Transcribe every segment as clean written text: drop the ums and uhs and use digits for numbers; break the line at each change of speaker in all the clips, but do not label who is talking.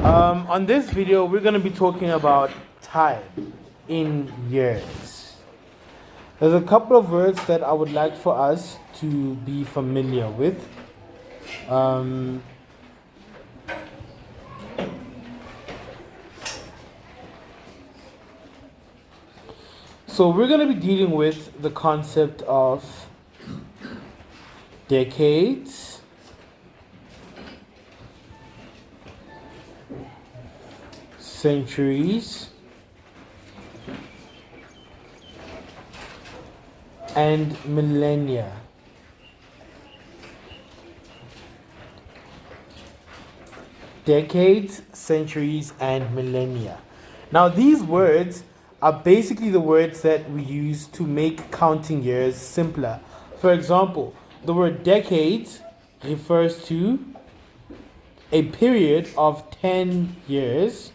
On this video, we're going to be talking about time in years. There's a couple of words that I would like for us to be familiar with. So we're going to be dealing with the concept of decades, centuries, and millennia. Decades, centuries, and millennia. Now, these words are basically the words that we use to make counting years simpler. For example, the word decades refers to a period of 10 years.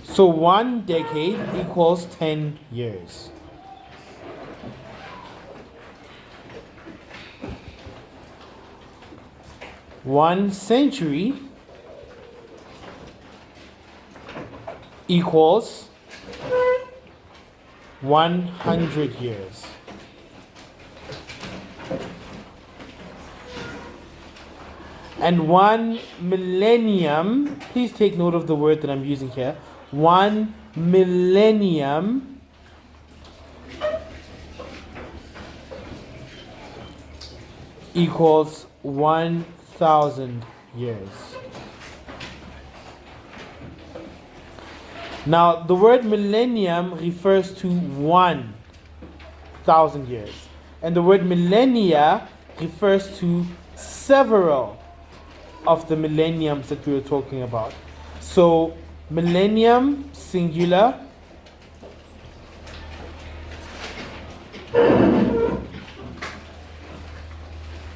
So 1 decade equals 10 years. One century equals 100 years. And 1 millennium, please take note of the word that I'm using here. 1 millennium equals 1,000 years. Now, the word millennium refers to 1,000 years. And the word millennia refers to several of the millenniums that we were talking about. So, millennium, singular.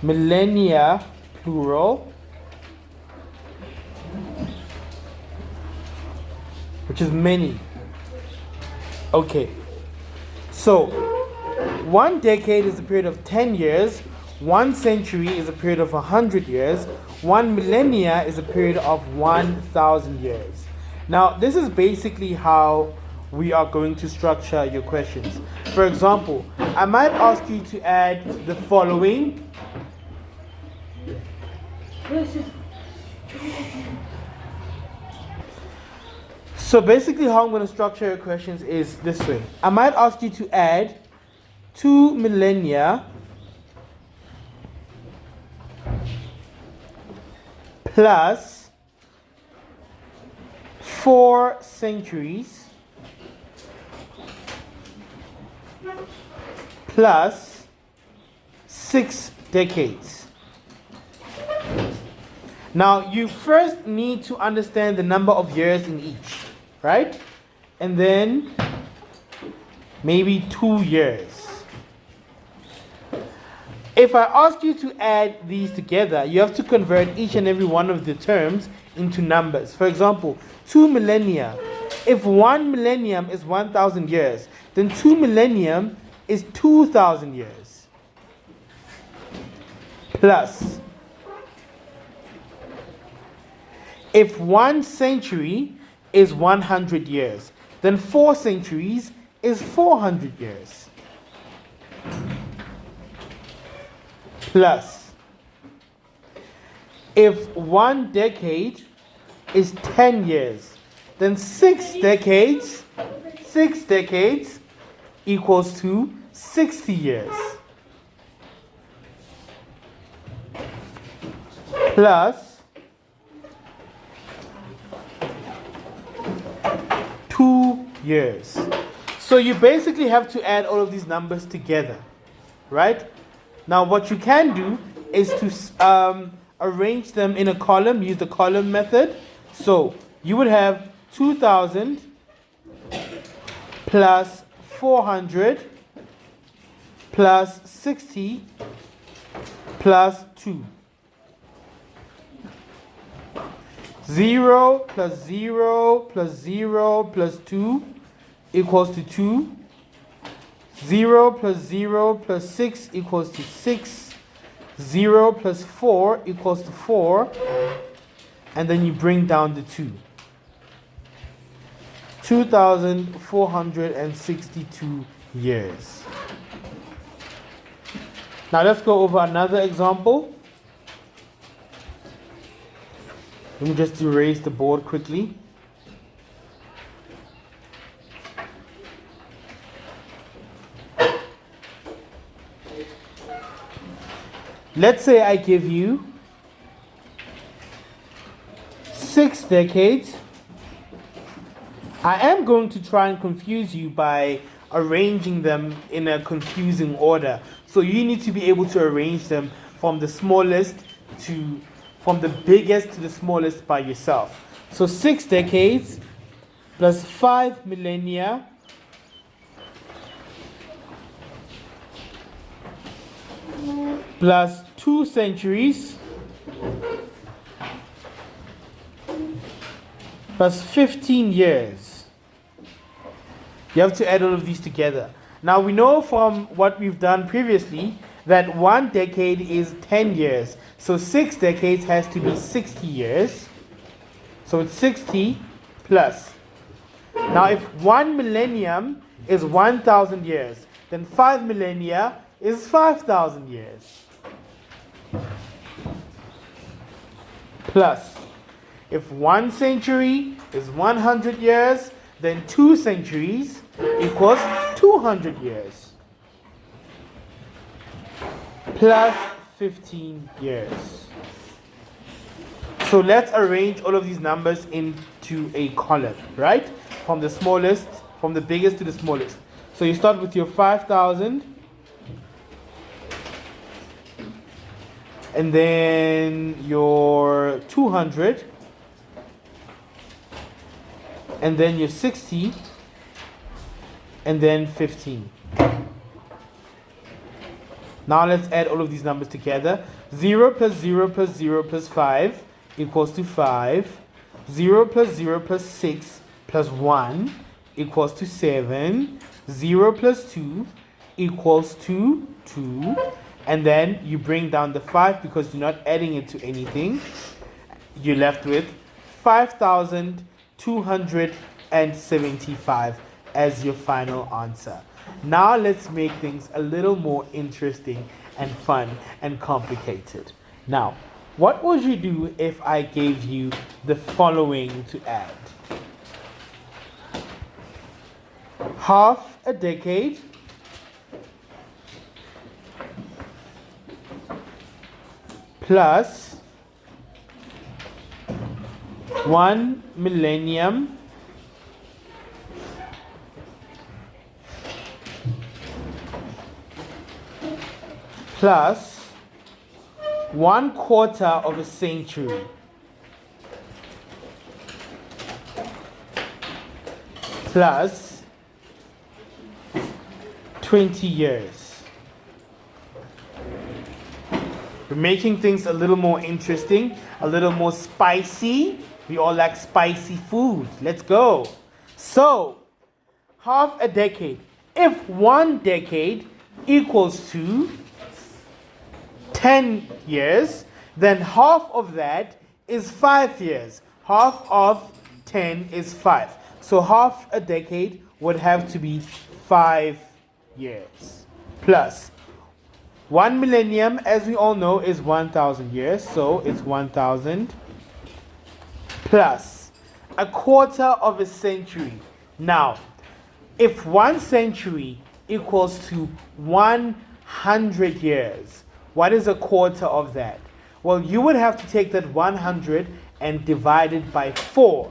Millennia, plural. Which is many. Okay. So, 1 decade is a period of 10 years. 1 century is a period of 100 years. 1 millennia is a period of 1,000 years. Now, this is basically how we are going to structure your questions. For example, I might ask you to add the following. So basically how I'm going to structure your questions is this way. I might ask you to add 2 millennia plus 4 centuries plus 6 decades. Now, you first need to understand the number of years in each, right? And then maybe 2 years. If I ask you to add these together, you have to convert each and every one of the terms into numbers. For example, 2 millennia. If 1 millennium is 1,000 years, then 2 millennium is 2,000 years. Plus, if 1 century is 100 years, then 4 centuries is 400 years. Plus, if 1 decade is 10 years, then 6 decades equals to 60 years. Plus 2 years. So you basically have to add all of these numbers together, right? Now what you can do is to arrange them in a column, use the column method. So you would have 2,000 plus 400 plus 60 plus 2. 0 plus 0 plus 0 plus 2 equals to 2. 0 plus 0 plus 6 equals to 6. 0 plus 4 equals to 4. And then you bring down the 2. 2,462 years. Now let's go over another example. Let me just erase the board quickly. Let's say I give you 6 decades. I am going to try and confuse you by arranging them in a confusing order. So you need to be able to arrange them from the biggest to the smallest by yourself. So 6 decades plus 5 millennia plus 2 centuries plus 15 years. You have to add all of these together. Now we know from what we've done previously that 1 decade is 10 years. So 6 decades has to be 60 years. So it's 60 plus. Now if 1 millennium is 1,000 years, then 5 millennia is 5,000 years. Plus, if 1 century is 100 years, then 2 centuries equals 200 years. Plus 15 years. So let's arrange all of these numbers into a column, right? From the biggest to the smallest. So you start with your 5,000. And then your 200. And then your 60. And then 15. Now let's add all of these numbers together. 0 plus 0 plus 0 plus 5 equals to 5. 0 plus 0 plus 6 plus 1 equals to 7. 0 plus 2 equals to 2. And then you bring down the 5 because you're not adding it to anything. You're left with 5,275 as your final answer. Now let's make things a little more interesting and fun and complicated. Now, what would you do if I gave you the following to add? Half a decade plus 1 millennium plus 1/4 of a century plus 20 years. We're making things a little more interesting, a little more spicy. We all like spicy food. Let's go. So, half a decade. If 1 decade equals to 10 years, then half of that is 5 years. Half of 10 is 5. So half a decade would have to be 5 years. Plus 1 millennium, as we all know, is 1,000 years. So it's 1,000 plus 1/4 of a century. Now, if 1 century equals to 100 years, what is 1/4 of that? Well, you would have to take that 100 and divide it by 4,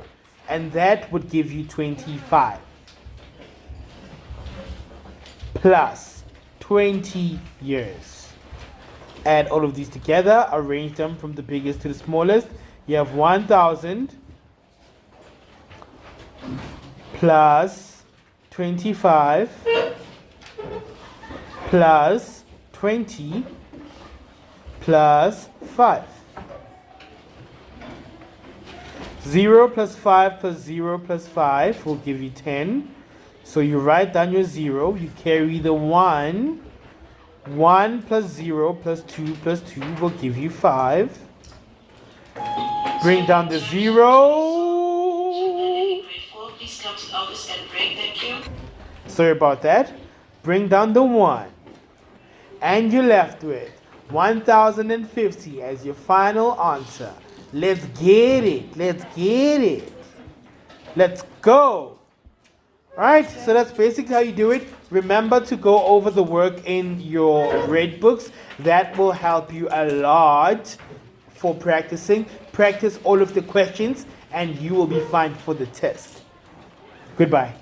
and that would give you 25. Plus 20 years. Add all of these together, arrange them from the biggest to the smallest. You have 1,000 plus 25 plus 20 plus 5. 0 plus 5 plus 0 plus 5 will give you 10. So you write down your 0, you carry the 1. 1 plus 0 plus 2 plus 2 will give you 5. Bring down the 0.
Please come to the office and break. Thank you.
Sorry about that. Bring down the 1. And you're left with 1050 as your final answer. Let's get it. Let's get it. Let's go. Alright, so that's basically how you do it. Remember to go over the work in your red books. That will help you a lot for practicing. Practice all of the questions and you will be fine for the test. Goodbye.